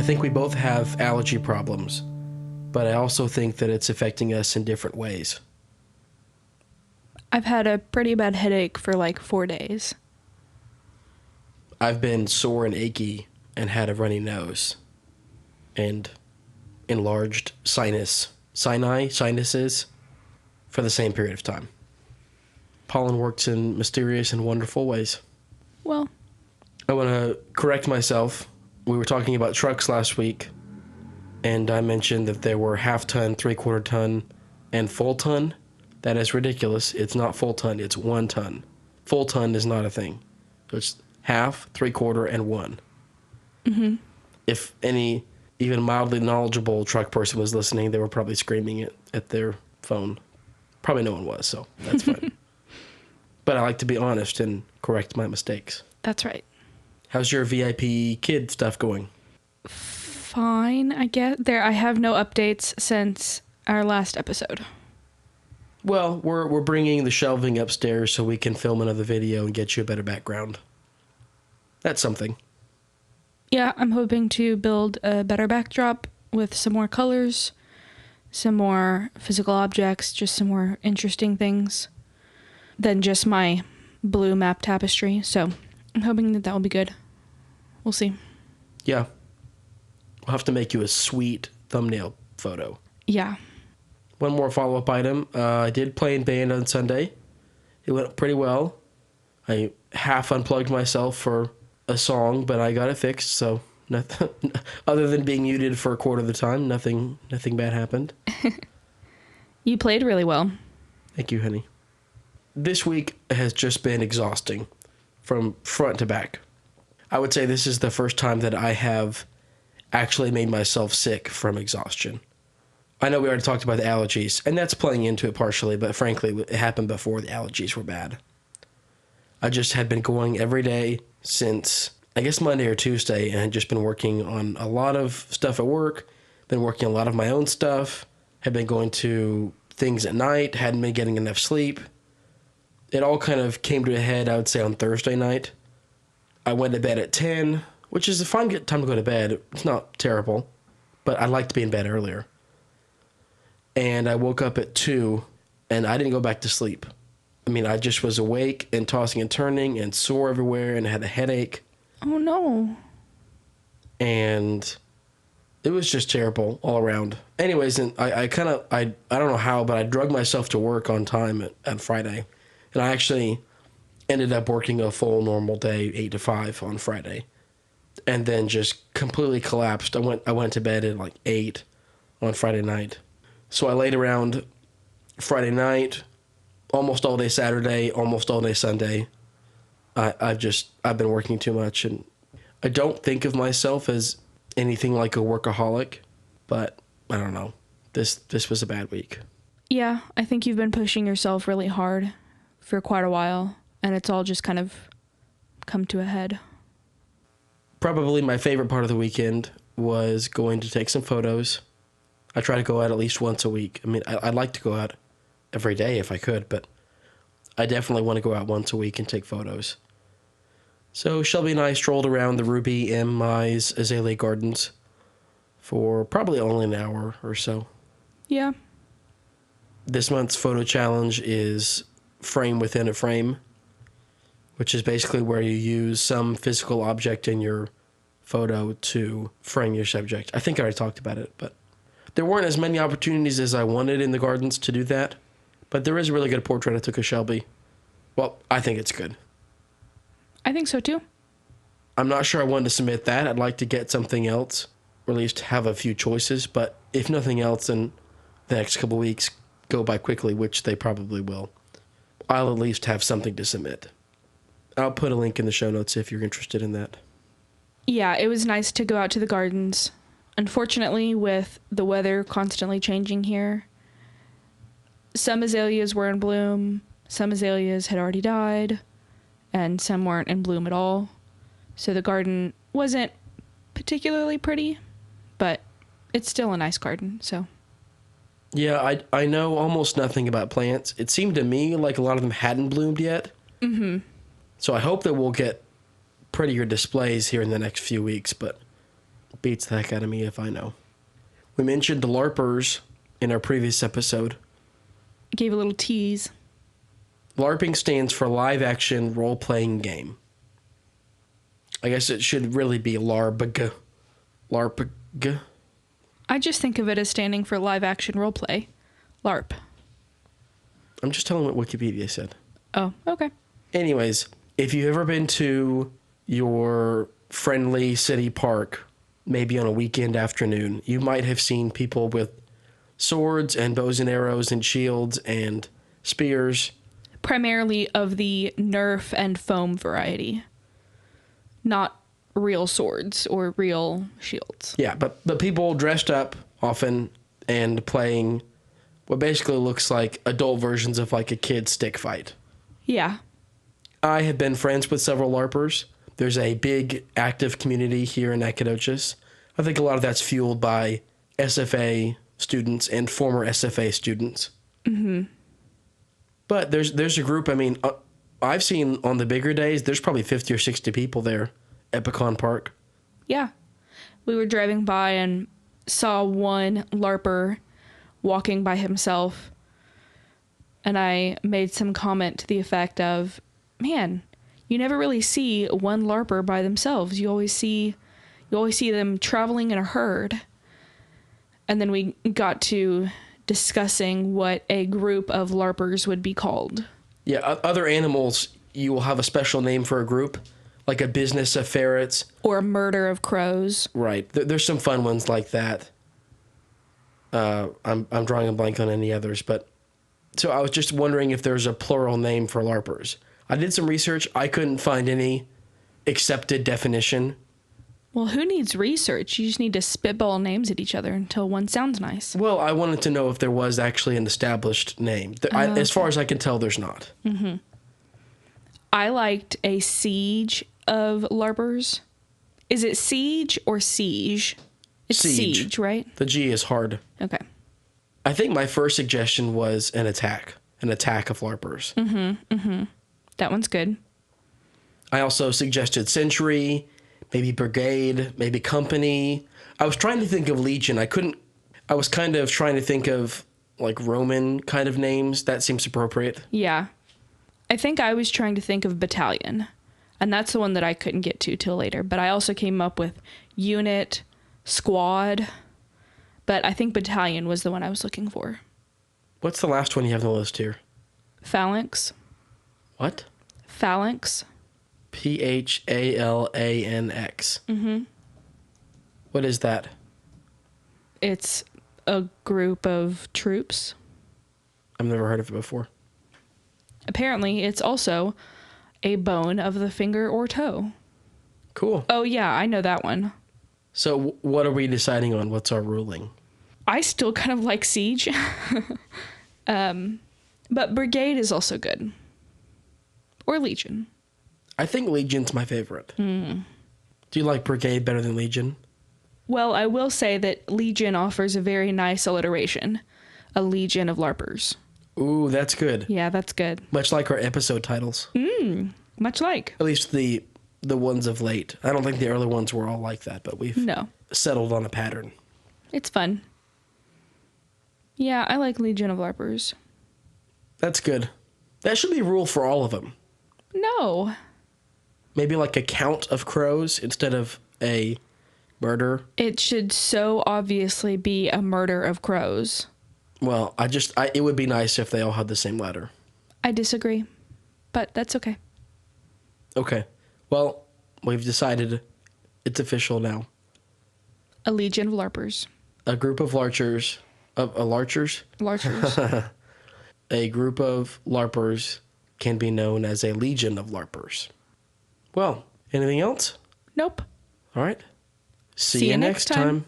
think we both have allergy problems, but I also think that it's affecting us in different ways. I've had a pretty bad headache for like 4 days. I've been sore and achy and had a runny nose and enlarged sinuses for the same period of time. Pollen works in mysterious and wonderful ways. Well, I want to correct myself. We were talking about trucks last week, and I mentioned that there were half-ton, three-quarter-ton, and full-ton. That is ridiculous. It's not full-ton, it's 1 ton. Full-ton is not a thing. It's half, three-quarter, and 1. Mm-hmm. If any even mildly knowledgeable truck person was listening, they were probably screaming it at their phone. Probably no one was, so that's fine. But I like to be honest and correct my mistakes. That's right. How's your VIPKid stuff going? Fine, I guess. I have no updates since our last episode. Well, we're bringing the shelving upstairs so we can film another video and get you a better background. That's something. Yeah, I'm hoping to build a better backdrop with some more colors, some more physical objects, just some more interesting things than just my blue map tapestry. So I'm hoping that will be good. We'll see. Yeah. We'll have to make you a sweet thumbnail photo. Yeah. One more follow-up item. I did play in band on Sunday. It went pretty well. I half unplugged myself for a song, but I got it fixed, so nothing, other than being muted for a quarter of the time, nothing bad happened. You played really well. Thank you, honey. This week has just been exhausting from front to back. I would say this is the first time that I have actually made myself sick from exhaustion. I know we already talked about the allergies, and that's playing into it partially, but frankly, it happened before the allergies were bad. I just had been going every day since, I guess, Monday or Tuesday, and had just been working on a lot of stuff at work, been working a lot of my own stuff, had been going to things at night, hadn't been getting enough sleep. It all kind of came to a head, I would say, on Thursday night. I went to bed at 10, which is a fine time to go to bed. It's not terrible, but I'd like to be in bed earlier. And I woke up at 2, and I didn't go back to sleep. I mean, I just was awake and tossing and turning and sore everywhere and had a headache. Oh, no. And it was just terrible all around. Anyways, and I don't know how, but I drugged myself to work on time on Friday. And I actually ended up working a full normal day, 8 to 5 on Friday. And then just completely collapsed. I went to bed at like 8 on Friday night. So I laid around Friday night, almost all day Saturday, almost all day Sunday. I've been working too much, and I don't think of myself as anything like a workaholic, but I don't know. This was a bad week. Yeah, I think you've been pushing yourself really hard for quite a while, and it's all just kind of come to a head. Probably my favorite part of the weekend was going to take some photos. I try to go out at least once a week. I mean, I'd like to go out every day if I could, but I definitely want to go out once a week and take photos. So Shelby and I strolled around the Ruby M. Mize Azalea Gardens for probably only an hour or so. Yeah. This month's photo challenge is frame within a frame, which is basically where you use some physical object in your photo to frame your subject. I think I already talked about it, but there weren't as many opportunities as I wanted in the gardens to do that, but there is a really good portrait I took of Shelby. Well, I think it's good. I think so too. I'm not sure I wanted to submit that. I'd like to get something else, or at least have a few choices, but if nothing else in the next couple weeks go by quickly, which they probably will, I'll at least have something to submit. I'll put a link in the show notes if you're interested in that. Yeah, it was nice to go out to the gardens. Unfortunately, with the weather constantly changing here, some azaleas were in bloom, some azaleas had already died, and some weren't in bloom at all. So the garden wasn't particularly pretty, but it's still a nice garden, so. Yeah, I know almost nothing about plants. It seemed to me like a lot of them hadn't bloomed yet. Mm-hmm. So I hope that we'll get prettier displays here in the next few weeks, but Beats the heck out of me if I know. We mentioned the LARPers in our previous episode. Gave a little tease. LARPing stands for live action role playing game. I guess it should really be LARPG. LARPG. I just think of it as standing for live action roleplay. LARP. I'm just telling what Wikipedia said. Oh, okay. Anyways, if you've ever been to your friendly city park, maybe on a weekend afternoon, you might have seen people with swords and bows and arrows and shields and spears. Primarily of the Nerf and foam variety. Not real swords or real shields. Yeah, but the people dressed up often and playing what basically looks like adult versions of like a kid's stick fight. Yeah. I have been friends with several LARPers. There's a big active community here in Nacogdoches. I think a lot of that's fueled by SFA students and former SFA students. Mm-hmm. But there's a group, I mean, I've seen on the bigger days, there's probably 50 or 60 people there at Pecan Park. Yeah. We were driving by and saw one LARPer walking by himself. And I made some comment to the effect of, man, you never really see one LARPer by themselves. You always see them traveling in a herd. And then we got to discussing what a group of LARPers would be called. Yeah, other animals, you will have a special name for a group, like a business of ferrets. Or a murder of crows. Right. There's some fun ones like that. I'm drawing a blank on any others, but so I was just wondering if there's a plural name for LARPers. I did some research. I couldn't find any accepted definition. Well, who needs research? You just need to spitball names at each other until one sounds nice. Well, I wanted to know if there was actually an established name. As far as I can tell, there's not. Mm-hmm. I liked a siege of LARPers. Is it siege or siege? It's siege, right? The G is hard. Okay. I think my first suggestion was an attack of LARPers. Mm-hmm, mm-hmm. That one's good. I also suggested century, maybe brigade, maybe company. I was trying to think of legion. I was kind of trying to think of like Roman kind of names. That seems appropriate. Yeah. I think I was trying to think of battalion, and that's the one that I couldn't get to till later. But I also came up with unit, squad, but I think battalion was the one I was looking for. What's the last one you have on the list here? Phalanx. What? Phalanx. Phalanx. Mm-hmm. What is that? It's a group of troops. I've never heard of it before. Apparently, it's also a bone of the finger or toe. Cool. Oh, yeah, I know that one. So what are we deciding on? What's our ruling? I still kind of like siege. But brigade is also good. Or legion. I think legion's my favorite. Mm. Do you like brigade better than legion? Well, I will say that legion offers a very nice alliteration. A legion of LARPers. Ooh, that's good. Yeah, that's good. Much like our episode titles. Much like. At least the ones of late. I don't think the early ones were all like that, but we've settled on a pattern. It's fun. Yeah, I like Legion of LARPers. That's good. That should be a rule for all of them. No. Maybe like a count of crows instead of a murder. It should so obviously be a murder of crows. Well, it would be nice if they all had the same letter. I disagree, but that's okay. Okay. Well, we've decided it's official now. A legion of LARPers. A group of larchers. Larchers? Larchers. A group of LARPers can be known as a legion of LARPers. Well, anything else? Nope. All right. See you next time.